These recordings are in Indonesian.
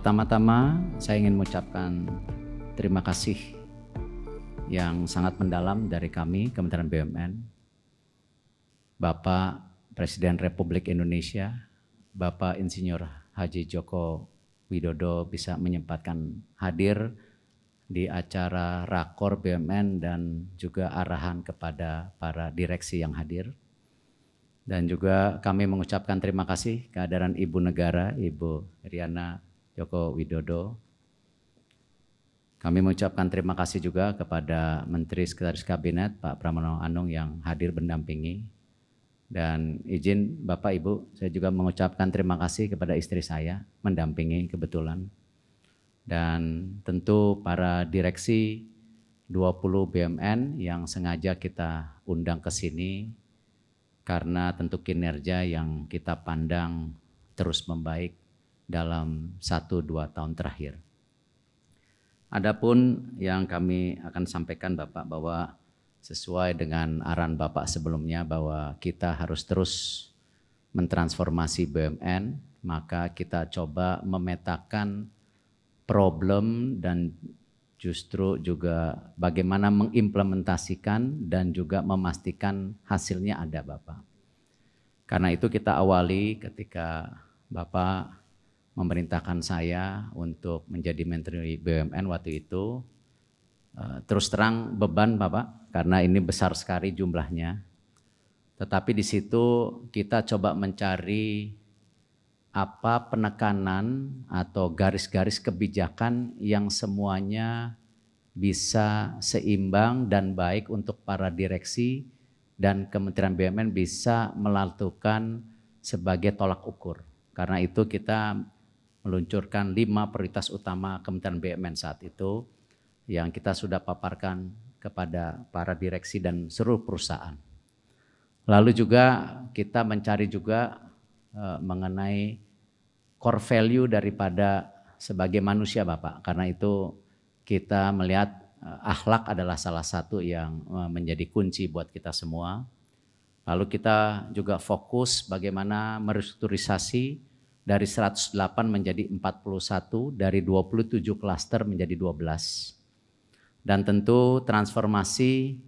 Pertama-tama saya ingin mengucapkan terima kasih yang sangat mendalam dari kami, Kementerian BUMN, Bapak Presiden Republik Indonesia, Bapak Insinyur Haji Joko Widodo bisa menyempatkan hadir di acara Rakor BUMN dan juga arahan kepada para direksi yang hadir. Dan juga kami mengucapkan terima kasih kehadiran Ibu Negara, Ibu Iriana Joko Widodo. Kami mengucapkan terima kasih juga kepada Menteri Sekretaris Kabinet Pak Pramono Anung yang hadir mendampingi. Dan izin Bapak Ibu, saya juga mengucapkan terima kasih kepada istri saya mendampingi kebetulan. Dan tentu para direksi 20 BUMN yang sengaja kita undang ke sini karena tentu kinerja yang kita pandang terus membaik dalam 1-2 tahun terakhir. Adapun yang kami akan sampaikan Bapak bahwa sesuai dengan arahan Bapak sebelumnya bahwa kita harus terus mentransformasi BUMN, maka kita coba memetakan problem dan justru juga bagaimana mengimplementasikan dan juga memastikan hasilnya ada Bapak. Karena itu kita awali ketika Bapak memerintahkan saya untuk menjadi Menteri BUMN waktu itu. Terus terang beban Bapak, karena ini besar sekali jumlahnya. Tetapi di situ kita coba mencari apa penekanan atau garis-garis kebijakan yang semuanya bisa seimbang dan baik untuk para direksi dan Kementerian BUMN bisa melakukan sebagai tolak ukur. Karena itu kita meluncurkan 5 prioritas utama Kementerian BUMN saat itu yang kita sudah paparkan kepada para direksi dan seluruh perusahaan. Lalu juga kita mencari juga mengenai core value daripada sebagai manusia Bapak. Karena itu kita melihat akhlak adalah salah satu yang menjadi kunci buat kita semua. Lalu kita juga fokus bagaimana merestrukturisasi dari 108 menjadi 41, dari 27 klaster menjadi 12. Dan tentu transformasi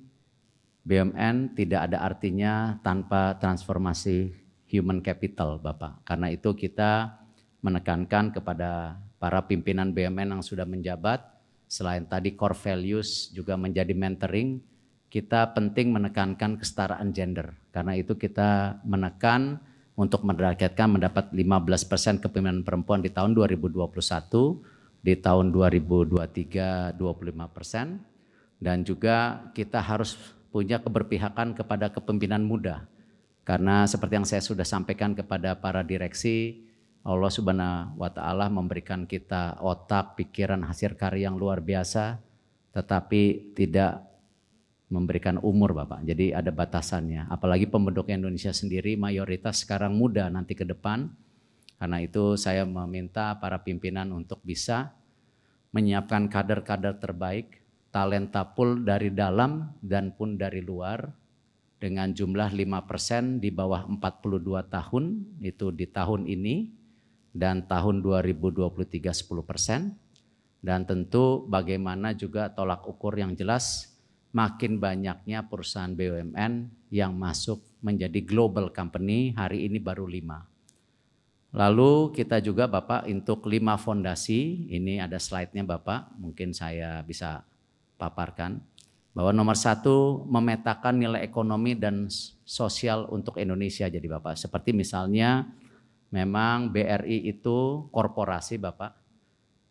BUMN tidak ada artinya tanpa transformasi human capital Bapak. Karena itu kita menekankan kepada para pimpinan BUMN yang sudah menjabat, selain tadi core values juga menjadi mentoring, kita penting menekankan kesetaraan gender. Karena itu kita menekan untuk menargetkan mendapat 15% kepemimpinan perempuan di tahun 2021, di tahun 2023 25%, dan juga kita harus punya keberpihakan kepada kepemimpinan muda. Karena seperti yang saya sudah sampaikan kepada para direksi, Allah Subhanahu wa Ta'ala memberikan kita otak, pikiran, hasil karya yang luar biasa, tetapi tidak memberikan umur Bapak. Jadi ada batasannya. Apalagi penduduk Indonesia sendiri mayoritas sekarang muda nanti ke depan. Karena itu saya meminta para pimpinan untuk bisa menyiapkan kader-kader terbaik, talenta pool dari dalam dan pun dari luar dengan jumlah 5% di bawah 42 tahun itu di tahun ini. Dan tahun 2023 10%, dan tentu bagaimana juga tolak ukur yang jelas makin banyaknya perusahaan BUMN yang masuk menjadi global company, hari ini baru 5. Lalu kita juga Bapak untuk 5 fondasi, ini ada slide-nya Bapak, mungkin saya bisa paparkan, bahwa nomor 1 memetakan nilai ekonomi dan sosial untuk Indonesia jadi Bapak, seperti misalnya memang BRI itu korporasi Bapak,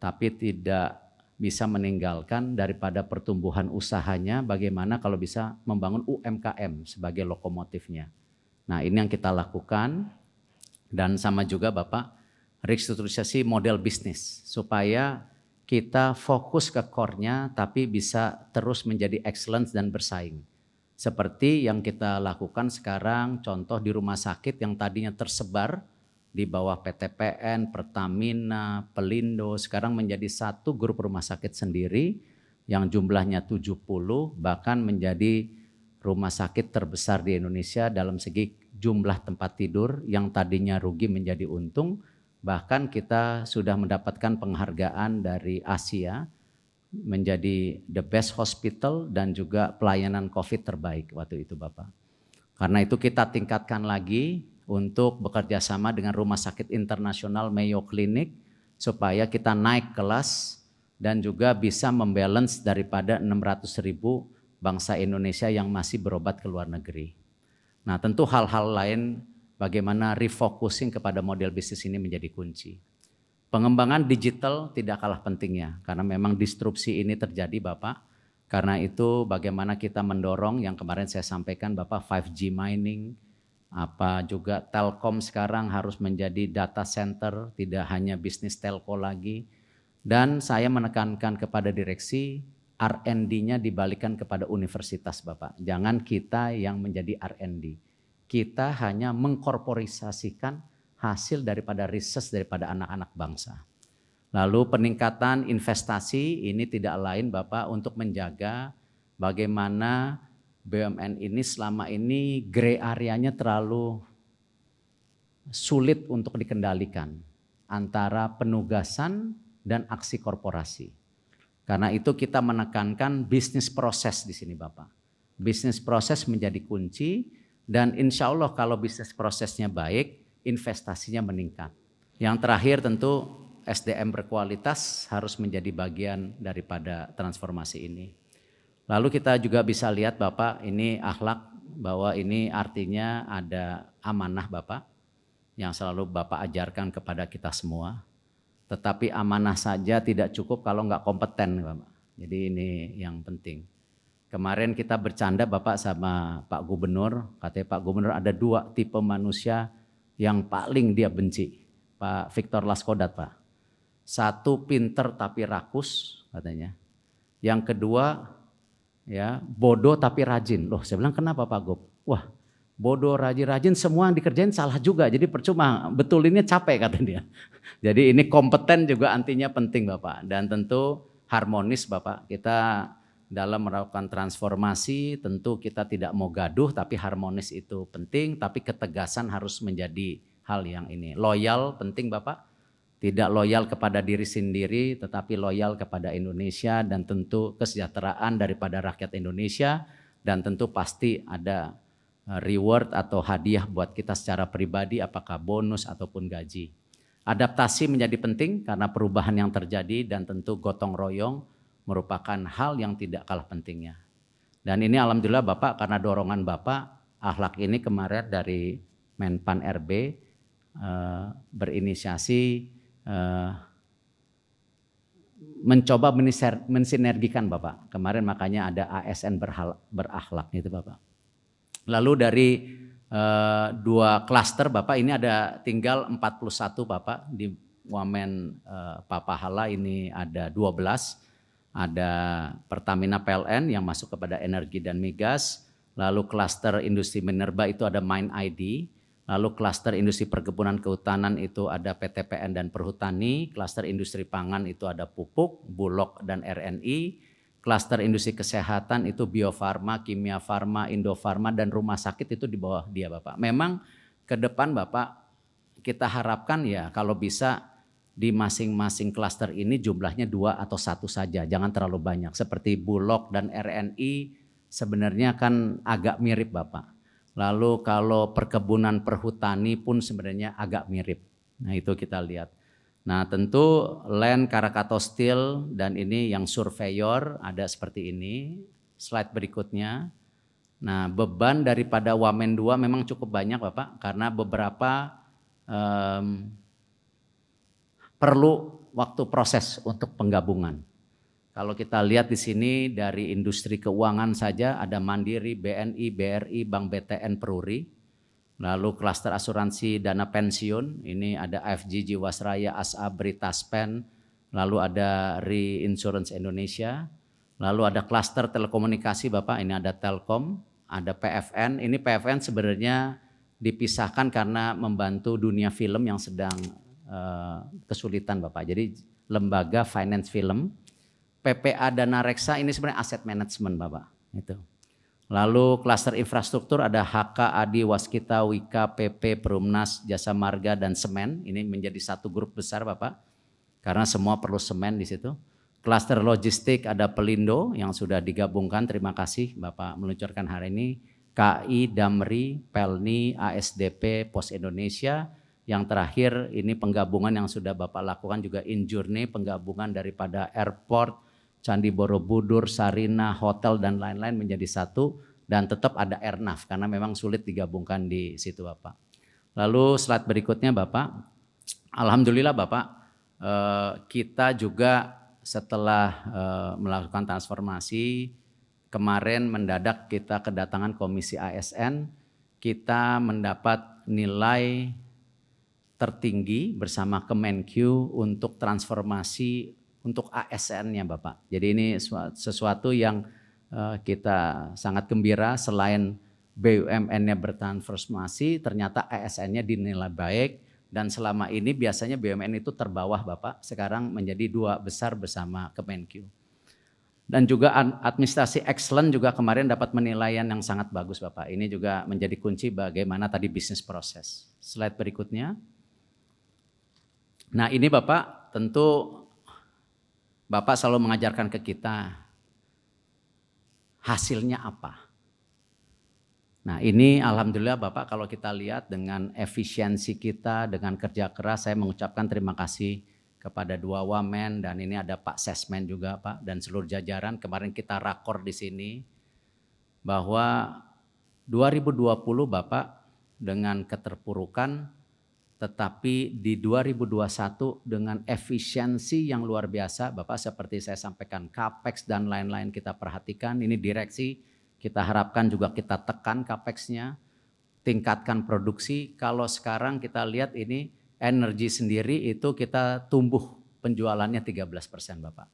tapi tidak bisa meninggalkan daripada pertumbuhan usahanya bagaimana kalau bisa membangun UMKM sebagai lokomotifnya. Nah ini yang kita lakukan dan sama juga Bapak restrukturisasi model bisnis supaya kita fokus ke core-nya tapi bisa terus menjadi excellence dan bersaing. Seperti yang kita lakukan sekarang contoh di rumah sakit yang tadinya tersebar di bawah PTPN, Pertamina, Pelindo, sekarang menjadi satu grup rumah sakit sendiri yang jumlahnya 70, bahkan menjadi rumah sakit terbesar di Indonesia dalam segi jumlah tempat tidur yang tadinya rugi menjadi untung, Bahkan kita sudah mendapatkan penghargaan dari Asia menjadi the best hospital dan juga pelayanan COVID terbaik waktu itu Bapak. Karena itu kita tingkatkan lagi untuk bekerja sama dengan Rumah Sakit Internasional Mayo Clinic supaya kita naik kelas dan juga bisa membalance daripada 600.000 bangsa Indonesia yang masih berobat ke luar negeri. Nah, tentu hal-hal lain bagaimana refocusing kepada model bisnis ini menjadi kunci. Pengembangan digital tidak kalah pentingnya karena memang disrupsi ini terjadi Bapak. Karena itu bagaimana kita mendorong yang kemarin saya sampaikan Bapak 5G mining, apa juga Telkom sekarang harus menjadi data center, tidak hanya bisnis telco lagi. Dan saya menekankan kepada direksi R&D-nya dibalikan kepada universitas Bapak. Jangan kita yang menjadi R&D. Kita hanya mengkorporisasikan hasil daripada riset daripada anak-anak bangsa. Lalu peningkatan investasi ini tidak lain Bapak untuk menjaga bagaimana BUMN ini selama ini gray area-nya terlalu sulit untuk dikendalikan antara penugasan dan aksi korporasi. Karena itu kita menekankan bisnis proses di sini Bapak. Bisnis proses menjadi kunci dan insya Allah kalau bisnis prosesnya baik, investasinya meningkat. Yang terakhir tentu SDM berkualitas harus menjadi bagian daripada transformasi ini. Lalu kita juga bisa lihat Bapak ini akhlak bahwa ini artinya ada amanah Bapak yang selalu Bapak ajarkan kepada kita semua. Tetapi amanah saja tidak cukup kalau nggak kompeten Bapak. Jadi ini yang penting. Kemarin kita bercanda Bapak sama Pak Gubernur, katanya Pak Gubernur ada 2 tipe manusia yang paling dia benci, Pak Victor Laskodat Pak. 1 pinter tapi rakus katanya. Yang kedua ya bodoh tapi rajin. Loh saya bilang kenapa Pak Gub? Wah bodoh rajin-rajin semua yang dikerjain salah juga. Jadi percuma betulinnya capek kata dia. Jadi ini kompeten juga artinya penting Bapak. Dan tentu harmonis Bapak. Kita dalam melakukan transformasi tentu kita tidak mau gaduh tapi harmonis itu penting. Tapi ketegasan harus menjadi hal yang ini. Loyal penting Bapak. Tidak loyal kepada diri sendiri tetapi loyal kepada Indonesia dan tentu kesejahteraan daripada rakyat Indonesia. Dan tentu pasti ada reward atau hadiah buat kita secara pribadi apakah bonus ataupun gaji. Adaptasi menjadi penting karena perubahan yang terjadi dan tentu gotong royong merupakan hal yang tidak kalah pentingnya. Dan ini alhamdulillah Bapak karena dorongan Bapak akhlak ini kemarin dari Menpan RB berinisiasi mencoba mensinergikan Bapak. Kemarin makanya ada ASN berakhlak itu Bapak. Lalu dari 2 klaster Bapak ini ada tinggal 41 Bapak di Wamen Papahala ini ada 12. Ada Pertamina PLN yang masuk kepada energi dan migas. Lalu klaster industri minerba itu ada Mine ID. Lalu klaster industri perkebunan kehutanan itu ada PTPN dan Perhutani, klaster industri pangan itu ada Pupuk, Bulog dan RNI, klaster industri kesehatan itu Bio Farma, Kimia Farma, Indofarma dan rumah sakit itu di bawah dia Bapak. Memang ke depan Bapak kita harapkan ya kalau bisa di masing-masing klaster ini jumlahnya 2 atau 1 saja, jangan terlalu banyak. Seperti Bulog dan RNI sebenarnya kan agak mirip Bapak. Lalu kalau perkebunan perhutani pun sebenarnya agak mirip. Nah itu kita lihat. Nah tentu Land Karakato Steel dan ini yang surveyor ada seperti ini. Slide berikutnya. Nah beban daripada Wamen 2 memang cukup banyak Bapak. Karena beberapa perlu waktu proses untuk penggabungan. Kalau kita lihat di sini dari industri keuangan saja ada Mandiri, BNI, BRI, Bank BTN, Peruri. Lalu klaster asuransi dana pensiun, ini ada AFG Jiwasraya, Asabri, Taspen. Lalu ada Reinsurance Indonesia. Lalu ada klaster telekomunikasi Bapak, ini ada Telkom, ada PFN. Ini PFN sebenarnya dipisahkan karena membantu dunia film yang sedang kesulitan Bapak. Jadi lembaga finance film. PPA Dana Reksa ini sebenarnya aset management Bapak. Itu. Lalu klaster infrastruktur ada HK, ADI, Waskita, Wika, PP, Perumnas, Jasa Marga, dan Semen. Ini menjadi satu grup besar Bapak, karena semua perlu semen di situ. Klaster logistik ada Pelindo yang sudah digabungkan, terima kasih Bapak meluncurkan hari ini. KI, Damri, Pelni, ASDP, Pos Indonesia. Yang terakhir ini penggabungan yang sudah Bapak lakukan juga Injourney, penggabungan daripada airport, Candi Borobudur, Sarina, hotel dan lain-lain menjadi satu, dan tetap ada Airnav karena memang sulit digabungkan di situ Bapak. Lalu slide berikutnya Bapak, alhamdulillah Bapak, kita juga setelah melakukan transformasi, kemarin mendadak kita kedatangan Komisi ASN, kita mendapat nilai tertinggi bersama Kemenq untuk transformasi untuk ASN-nya Bapak. Jadi ini sesuatu yang kita sangat gembira, selain BUMN-nya bertransformasi, ternyata ASN-nya dinilai baik, dan selama ini biasanya BUMN itu terbawah Bapak, sekarang menjadi 2 besar bersama Kemenq. Dan juga administrasi excellent juga kemarin dapat penilaian yang sangat bagus Bapak. Ini juga menjadi kunci bagaimana tadi bisnis proses. Slide berikutnya. Nah ini Bapak, tentu Bapak selalu mengajarkan ke kita hasilnya apa. Nah ini alhamdulillah Bapak, kalau kita lihat dengan efisiensi kita, dengan kerja keras, saya mengucapkan terima kasih kepada 2 wamen, dan ini ada Pak Sesmen juga Pak, dan seluruh jajaran. Kemarin kita rakor di sini bahwa 2020 Bapak dengan keterpurukan, tetapi di 2021 dengan efisiensi yang luar biasa Bapak, seperti saya sampaikan Capex dan lain-lain kita perhatikan, ini direksi kita harapkan juga kita tekan Capex-nya, tingkatkan produksi. Kalau sekarang kita lihat ini energi sendiri itu kita tumbuh penjualannya 13% Bapak.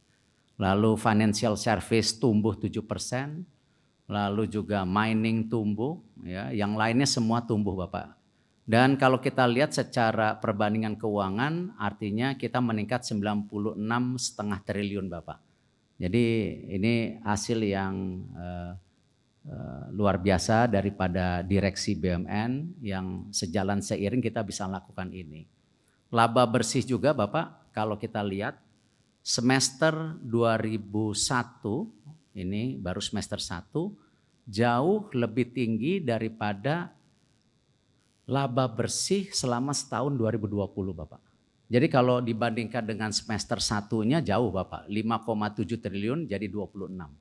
Lalu financial service tumbuh 7%, lalu juga mining tumbuh, ya, yang lainnya semua tumbuh Bapak. Dan kalau kita lihat secara perbandingan keuangan, artinya kita meningkat 96,5 triliun Bapak. Jadi ini hasil yang luar biasa daripada direksi BUMN yang sejalan seiring kita bisa lakukan ini. Laba bersih juga Bapak, kalau kita lihat semester 2001, ini baru semester 1, jauh lebih tinggi daripada laba bersih selama setahun 2020 Bapak. Jadi kalau dibandingkan dengan semester 1-nya jauh Bapak, 5,7 triliun jadi 26.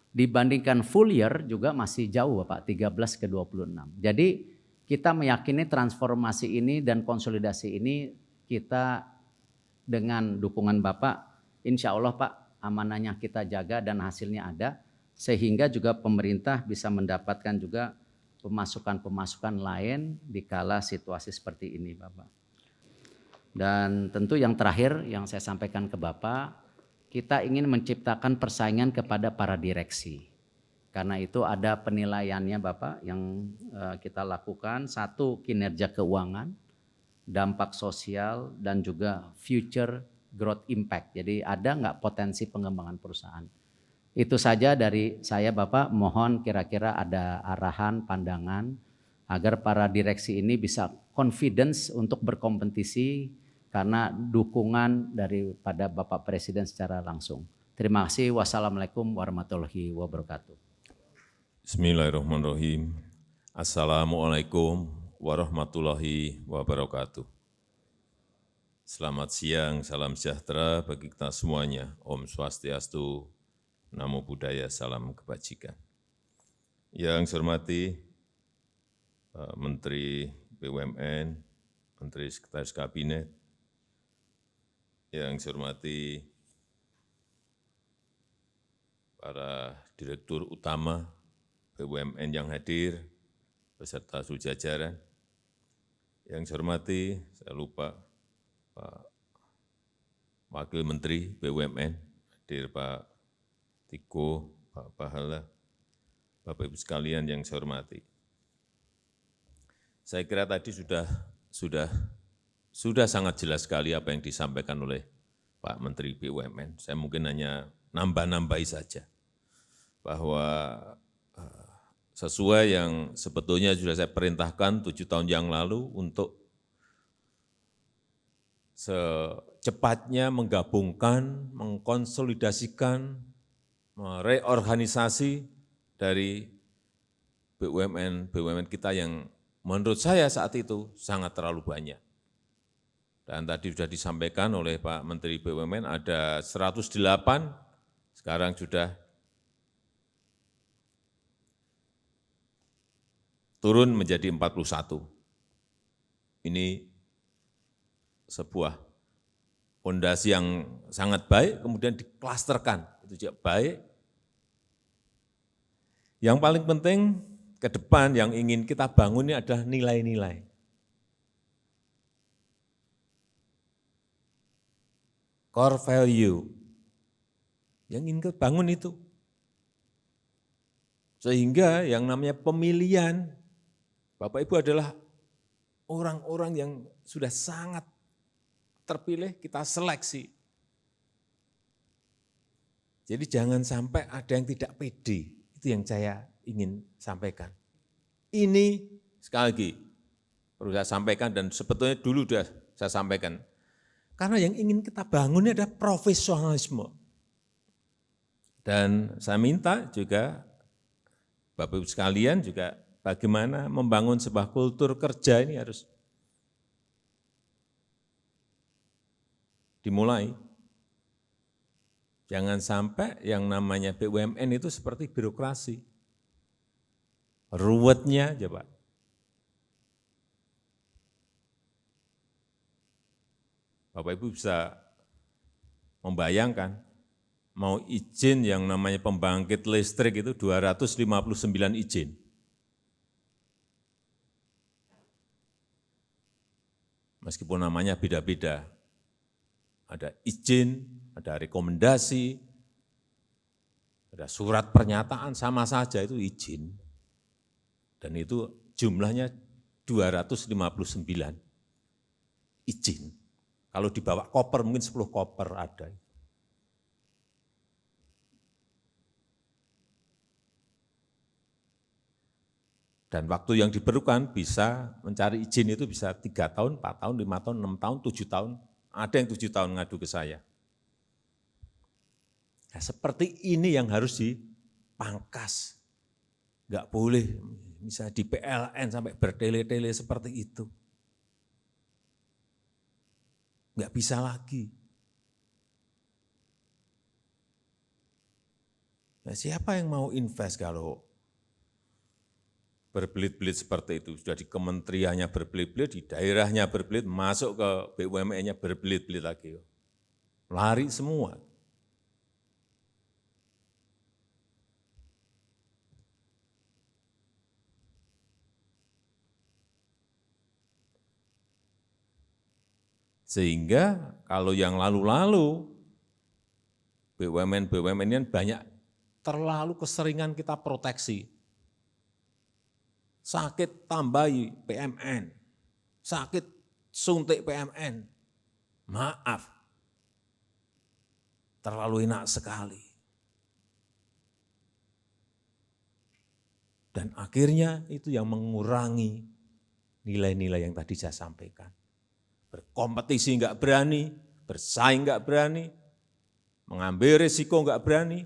Dibandingkan full year juga masih jauh Bapak, 13 ke 26. Jadi kita meyakini transformasi ini dan konsolidasi ini kita dengan dukungan Bapak, insya Allah Pak, amanahnya kita jaga dan hasilnya ada, sehingga juga pemerintah bisa mendapatkan juga pemasukan-pemasukan lain di kala situasi seperti ini Bapak. Dan tentu yang terakhir yang saya sampaikan ke Bapak, kita ingin menciptakan persaingan kepada para direksi. Karena itu ada penilaiannya Bapak yang kita lakukan, 1 kinerja keuangan, dampak sosial, dan juga future growth impact. Jadi ada nggak potensi pengembangan perusahaan. Itu saja dari saya Bapak, mohon kira-kira ada arahan, pandangan agar para direksi ini bisa confidence untuk berkompetisi karena dukungan daripada Bapak Presiden secara langsung. Terima kasih. Wassalamualaikum warahmatullahi wabarakatuh. Bismillahirrahmanirrahim. Assalamualaikum warahmatullahi wabarakatuh. Selamat siang, salam sejahtera bagi kita semuanya. Om Swastiastu, Namo Buddhaya, salam kebajikan. Yang saya hormati Pak Menteri BUMN, Menteri Sekretaris Kabinet, yang saya hormati para Direktur Utama BUMN yang hadir, beserta seluruh jajaran. Yang saya hormati, saya lupa Pak Wakil Menteri BUMN, hadir Pak Tiko, Pak Pahala, Bapak Ibu sekalian yang saya hormati. Saya kira tadi sudah sangat jelas sekali apa yang disampaikan oleh Pak Menteri BUMN. Saya mungkin hanya nambah-nambahi saja bahwa sesuai yang sebetulnya sudah saya perintahkan 7 tahun yang lalu untuk secepatnya menggabungkan, mengkonsolidasikan, mereorganisasi dari BUMN kita yang menurut saya saat itu sangat terlalu banyak. Dan tadi sudah disampaikan oleh Pak Menteri BUMN ada 108, sekarang sudah turun menjadi 41. Ini sebuah fondasi yang sangat baik, kemudian diklasterkan, itu juga baik. Yang paling penting ke depan yang ingin kita bangun ini adalah nilai-nilai. Core value yang ingin kita bangun itu. Sehingga yang namanya pemilihan, Bapak Ibu adalah orang-orang yang sudah sangat terpilih, kita seleksi. Jadi jangan sampai ada yang tidak pede, itu yang saya ingin sampaikan. Ini sekali lagi perlu saya sampaikan dan sebetulnya dulu sudah saya sampaikan. Karena yang ingin kita bangun ini adalah profesionalisme. Dan saya minta juga Bapak Ibu sekalian juga bagaimana membangun sebuah kultur kerja ini harus dimulai. Jangan sampai yang namanya BUMN itu seperti birokrasi. Ruwetnya aja Pak. Bapak Ibu bisa membayangkan, mau izin yang namanya pembangkit listrik itu 259 izin. Meskipun namanya beda-beda. Ada izin, ada rekomendasi, ada surat pernyataan, sama saja itu izin. Dan itu jumlahnya 259 izin. Kalau dibawa koper mungkin 10 koper ada. Dan waktu yang diperlukan bisa mencari izin itu bisa 3 tahun, 4 tahun, 5 tahun, 6 tahun, 7 tahun. Ada yang 7 tahun ngadu ke saya. Nah, seperti ini yang harus dipangkas. Enggak boleh misalnya di PLN sampai bertele-tele seperti itu. Enggak bisa lagi. Nah, siapa yang mau invest kalau berbelit-belit seperti itu? Sudah di kementeriannya berbelit-belit, di daerahnya berbelit, masuk ke BUMN-nya berbelit-belit lagi. Lari semua. Sehingga kalau yang lalu-lalu, BUMN ini banyak terlalu keseringan kita proteksi. Sakit tambahi PMN, sakit suntik PMN. Maaf, terlalu enak sekali. Dan akhirnya itu yang mengurangi nilai-nilai yang tadi saya sampaikan. Berkompetisi enggak berani, bersaing enggak berani, mengambil risiko enggak berani.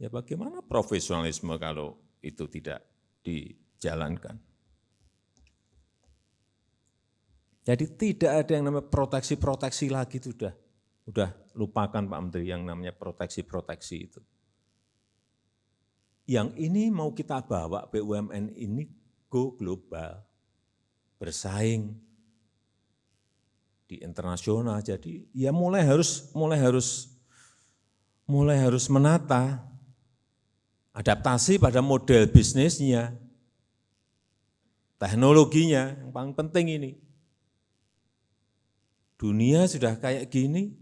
Ya bagaimana profesionalisme kalau itu tidak dijalankan? Jadi tidak ada yang namanya proteksi-proteksi lagi, itu udah lupakan Pak Menteri yang namanya proteksi-proteksi itu. Yang ini mau kita bawa BUMN ini go global, bersaing di internasional. Jadi ya mulai harus menata, adaptasi pada model bisnisnya, teknologinya, yang paling penting ini. Dunia sudah kayak gini,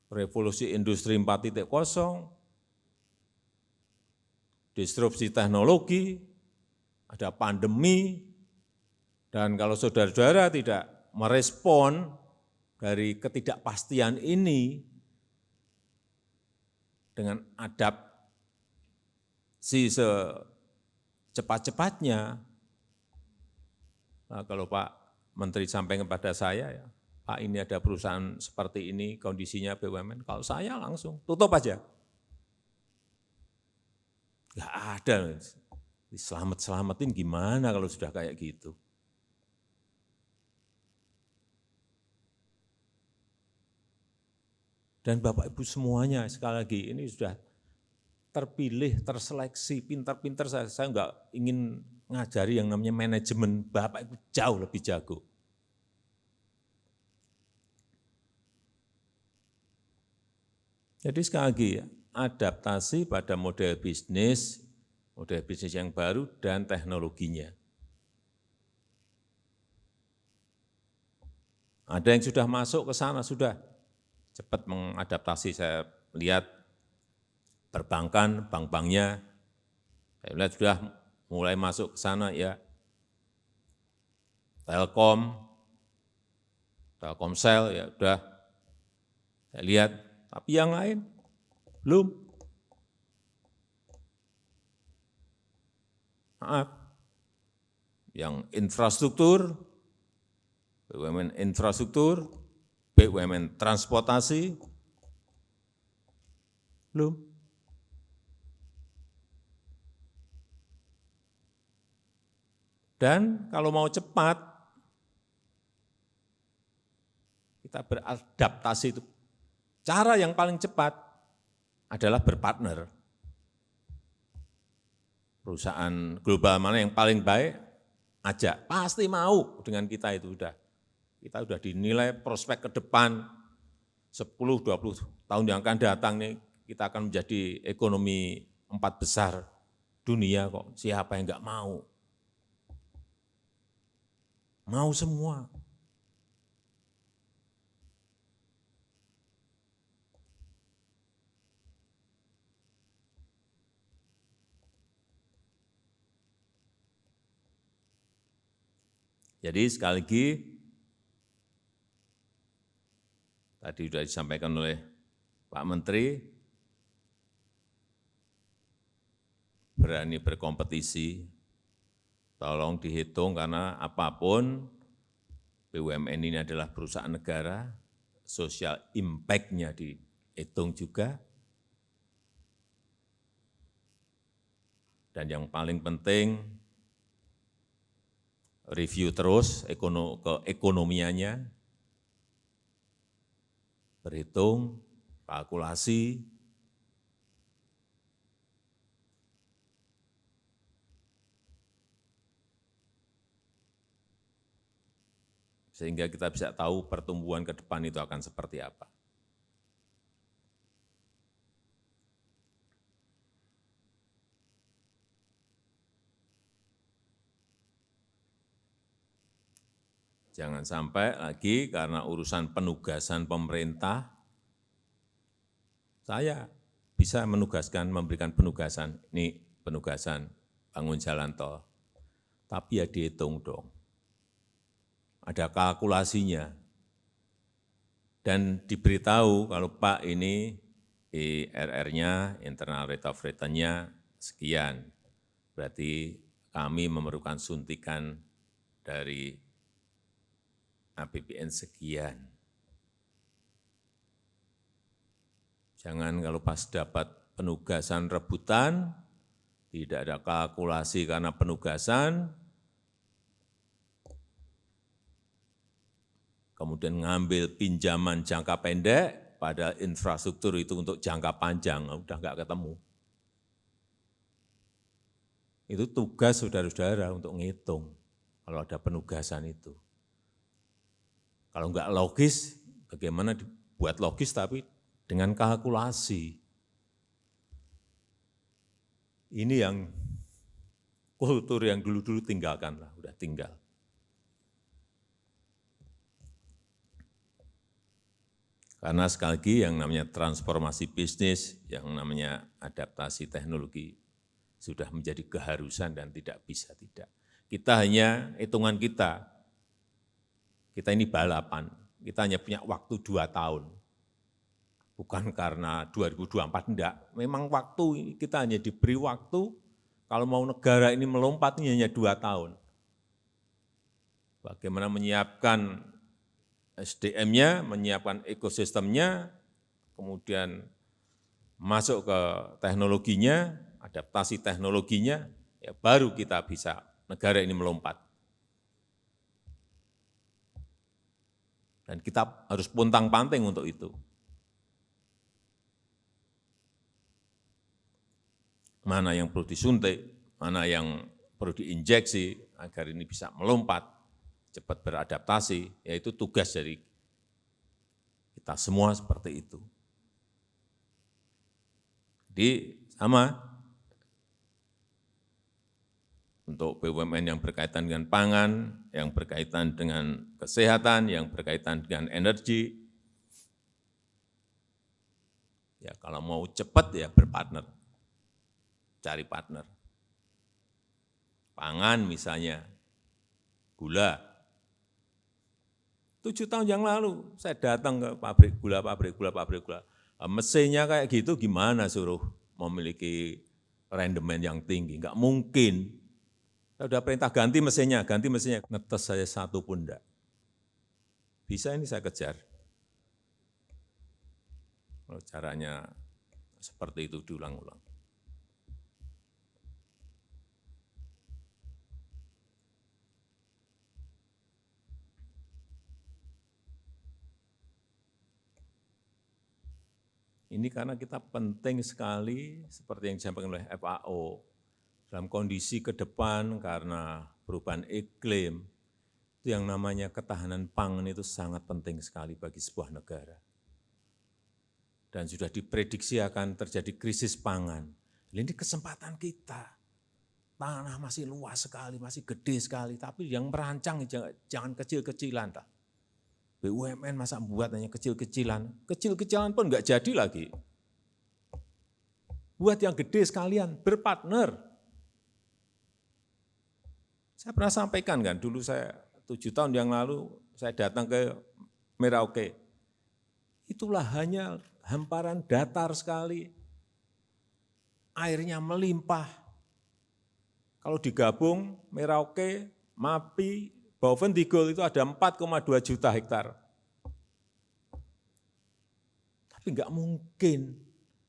revolusi industri 4.0, disrupsi teknologi, ada pandemi, dan kalau saudara-saudara tidak merespon dari ketidakpastian ini, dengan adaptasi secepat-cepatnya. Nah, kalau Pak Menteri sampaikan kepada saya, ya, Pak ini ada perusahaan seperti ini, kondisinya BUMN, kalau saya langsung tutup aja. Nggak ada, diselamat-selamatin gimana kalau sudah kayak gitu. Dan Bapak Ibu semuanya, sekali lagi, ini sudah terpilih, terseleksi, pintar-pintar. Saya enggak ingin ngajari yang namanya manajemen, Bapak Ibu jauh lebih jago. Jadi sekali lagi, adaptasi pada model bisnis yang baru dan teknologinya. Ada yang sudah masuk ke sana, sudah cepat mengadaptasi. Saya lihat perbankan, bank-banknya, saya lihat sudah mulai masuk ke sana, ya. Telkomsel, ya sudah saya lihat. Tapi yang lain belum. Maaf, yang infrastruktur, BUMN infrastruktur, BUMN transportasi, belum. Dan kalau mau cepat, kita beradaptasi itu. Cara yang paling cepat adalah berpartner. Perusahaan global mana yang paling baik, ajak. Pasti mau dengan kita itu udah. Kita sudah dinilai prospek ke depan 10-20 tahun yang akan datang nih, kita akan menjadi ekonomi 4 besar dunia kok. Siapa yang enggak mau? Mau semua. Jadi sekali lagi, tadi sudah disampaikan oleh Pak Menteri, berani berkompetisi, tolong dihitung karena apapun BUMN ini adalah perusahaan negara, social impact-nya dihitung juga. Dan yang paling penting, review terus keekonomiannya, berhitung, kalkulasi, sehingga kita bisa tahu pertumbuhan ke depan itu akan seperti apa. Jangan sampai lagi karena urusan penugasan pemerintah, saya bisa memberikan penugasan, ini penugasan bangun jalan tol, tapi ya dihitung dong. Ada kalkulasinya. Dan diberitahu kalau Pak ini IRR-nya, internal rate of return-nya sekian. Berarti kami memerlukan suntikan dari APBN sekian. Jangan kalau pas dapat penugasan rebutan, tidak ada kalkulasi karena penugasan, kemudian ngambil pinjaman jangka pendek, padahal infrastruktur itu untuk jangka panjang, udah nggak ketemu. Itu tugas saudara-saudara untuk ngitung kalau ada penugasan itu. Kalau nggak logis, bagaimana dibuat logis tapi dengan kalkulasi. Ini yang kultur yang dulu-dulu tinggalkanlah, udah tinggal. Karena sekali lagi yang namanya transformasi bisnis, yang namanya adaptasi teknologi sudah menjadi keharusan dan tidak bisa tidak. Kita hanya hitungan kita ini balapan, kita hanya punya waktu 2 tahun. Bukan karena 2024, enggak. Memang waktu, kita hanya diberi waktu, kalau mau negara ini melompat ini hanya 2 tahun. Bagaimana menyiapkan SDM-nya, menyiapkan ekosistemnya, kemudian masuk ke teknologinya, adaptasi teknologinya, ya baru kita bisa negara ini melompat. Dan kita harus pontang-panting untuk itu. Mana yang perlu disuntik, mana yang perlu diinjeksi agar ini bisa melompat, cepat beradaptasi, yaitu tugas dari kita semua seperti itu. Jadi sama, untuk BUMN yang berkaitan dengan pangan, yang berkaitan dengan kesehatan, yang berkaitan dengan energi, ya kalau mau cepat ya berpartner, cari partner. Pangan misalnya, gula. 7 tahun yang lalu saya datang ke pabrik gula. Mesinnya kayak gitu gimana suruh memiliki rendemen yang tinggi? Enggak mungkin. Saya sudah perintah ganti mesinnya. Ngetes saya satu pun enggak. Bisa ini saya kejar. Kalau caranya seperti itu diulang-ulang. Ini karena kita penting sekali, seperti yang disampaikan oleh FAO, dalam kondisi ke depan karena perubahan iklim, itu yang namanya ketahanan pangan itu sangat penting sekali bagi sebuah negara. Dan sudah diprediksi akan terjadi krisis pangan. Ini kesempatan kita. Tanah masih luas sekali, masih gede sekali, tapi yang merancang jangan kecil-kecilan. BUMN masa buat hanya kecil-kecilan, kecil-kecilan pun enggak jadi lagi. Buat yang gede sekalian, berpartner. Saya pernah sampaikan kan, dulu saya 7 tahun yang lalu, saya datang ke Merauke. Itulah hanya hamparan datar sekali, airnya melimpah. Kalau digabung, Merauke, Mapi, Bovendigul itu ada 4,2 juta hektar. Tapi enggak mungkin,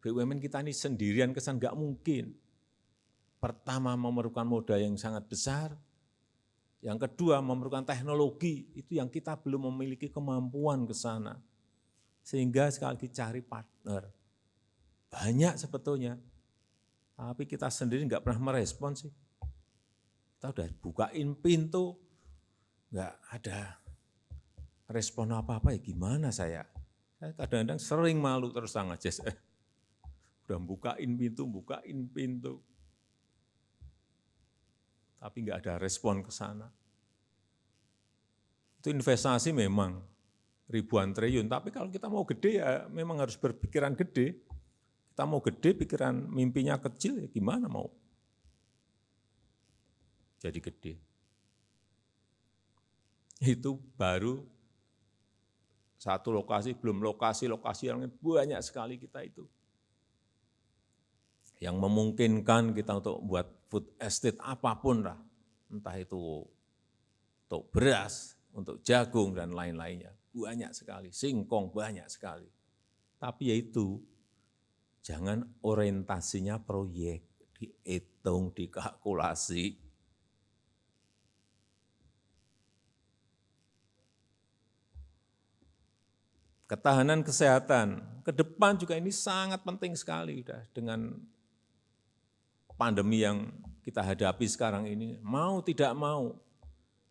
BUMN kita ini sendirian kesan enggak mungkin. Pertama memerlukan modal yang sangat besar, yang kedua memerlukan teknologi, itu yang kita belum memiliki kemampuan ke sana. Sehingga sekali lagi cari partner. Banyak sebetulnya, tapi kita sendiri enggak pernah merespon sih. Kita udah bukain pintu, enggak ada respon apa-apa, ya gimana saya kadang-kadang sering malu terus aja saya. Udah bukain pintu, tapi enggak ada respon ke sana. Itu investasi memang ribuan triliun, tapi kalau kita mau gede ya memang harus berpikiran gede. Kita mau gede, pikiran mimpinya kecil, ya gimana mau jadi gede. Itu baru satu lokasi, belum lokasi-lokasi yang banyak sekali kita itu. Yang memungkinkan kita untuk buat food estate apapun lah, entah itu untuk beras, untuk jagung dan lain-lainnya. Banyak sekali, singkong banyak sekali. Tapi yaitu, jangan orientasinya proyek, dihitung, dikalkulasi. Ketahanan kesehatan, ke depan juga ini sangat penting sekali dengan pandemi yang kita hadapi sekarang ini. Mau tidak mau,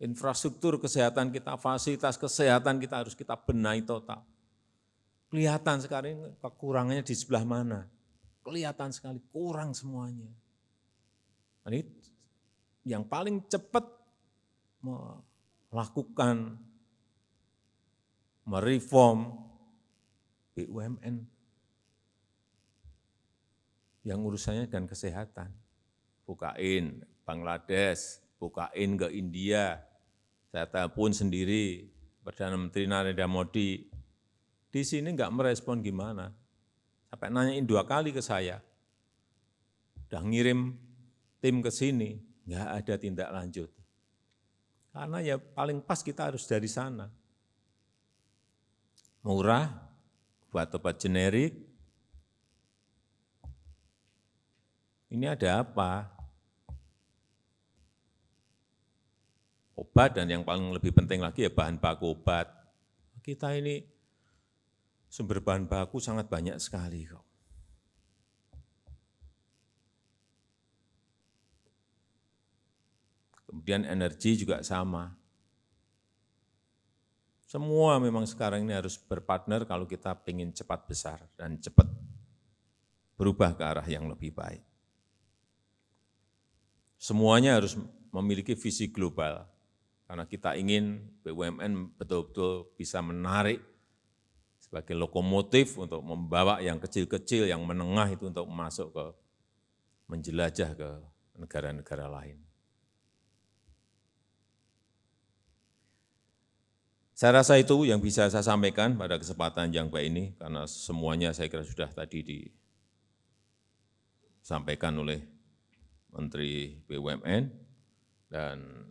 infrastruktur kesehatan kita, fasilitas kesehatan kita harus kita benahi total. Kelihatan sekarang ini kekurangannya di sebelah mana. Kelihatan sekali, kurang semuanya. Ini yang paling cepat melakukan mereform BUMN yang urusannya dengan kesehatan. Bukain Bangladesh, bukain ke India. Saya telepon sendiri, Perdana Menteri Narendra Modi, di sini enggak merespon gimana. Sampai nanyain 2 kali ke saya. Udah ngirim tim ke sini, nggak ada tindak lanjut. Karena ya paling pas kita harus dari sana. Murah, buat obat generik. Ini ada apa? Obat dan yang paling lebih penting lagi ya bahan baku obat. Kita ini sumber bahan baku sangat banyak sekali kok. Kemudian energi juga sama. Semua memang sekarang ini harus berpartner kalau kita ingin cepat besar dan cepat berubah ke arah yang lebih baik. Semuanya harus memiliki visi global, karena kita ingin BUMN betul-betul bisa menarik sebagai lokomotif untuk membawa yang kecil-kecil, yang menengah itu untuk masuk ke, menjelajah ke negara-negara lain. Saya rasa itu yang bisa saya sampaikan pada kesempatan yang baik ini, karena semuanya saya kira sudah tadi disampaikan oleh Menteri BUMN, dan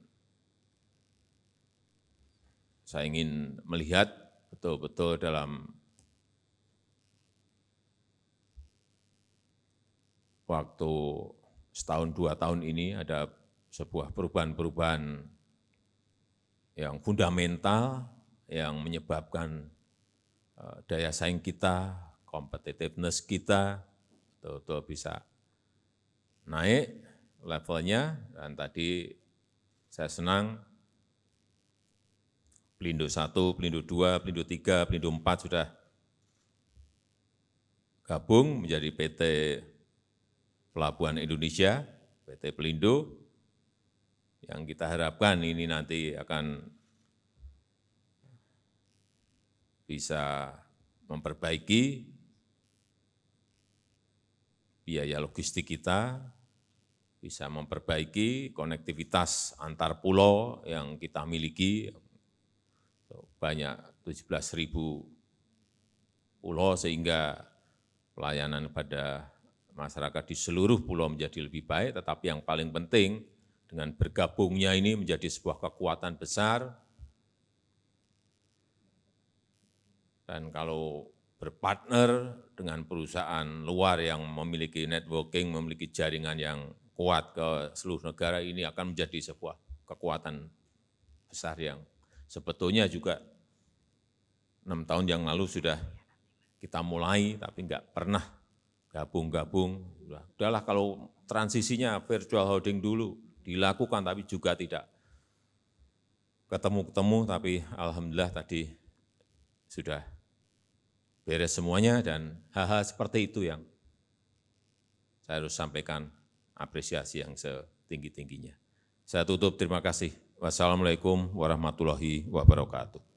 saya ingin melihat betul-betul dalam waktu setahun 2 tahun ini ada sebuah perubahan-perubahan yang fundamental, yang menyebabkan daya saing kita, competitiveness kita, betul-betul bisa naik levelnya. Dan tadi saya senang Pelindo 1, Pelindo 2, Pelindo 3, Pelindo 4 sudah gabung menjadi PT Pelabuhan Indonesia, PT Pelindo, yang kita harapkan ini nanti akan bisa memperbaiki biaya logistik kita, bisa memperbaiki konektivitas antar pulau yang kita miliki, banyak 17.000 pulau, sehingga pelayanan pada masyarakat di seluruh pulau menjadi lebih baik. Tetapi yang paling penting, dengan bergabungnya ini menjadi sebuah kekuatan besar. Dan kalau berpartner dengan perusahaan luar yang memiliki networking, memiliki jaringan yang kuat ke seluruh negara, ini akan menjadi sebuah kekuatan besar yang sebetulnya juga 6 tahun yang lalu sudah kita mulai, tapi enggak pernah gabung-gabung. Udahlah kalau transisinya virtual holding dulu dilakukan, tapi juga tidak ketemu-ketemu, tapi alhamdulillah tadi sudah beres semuanya, dan hal-hal seperti itu yang saya harus sampaikan apresiasi yang setinggi-tingginya. Saya tutup, terima kasih. Wassalamualaikum warahmatullahi wabarakatuh.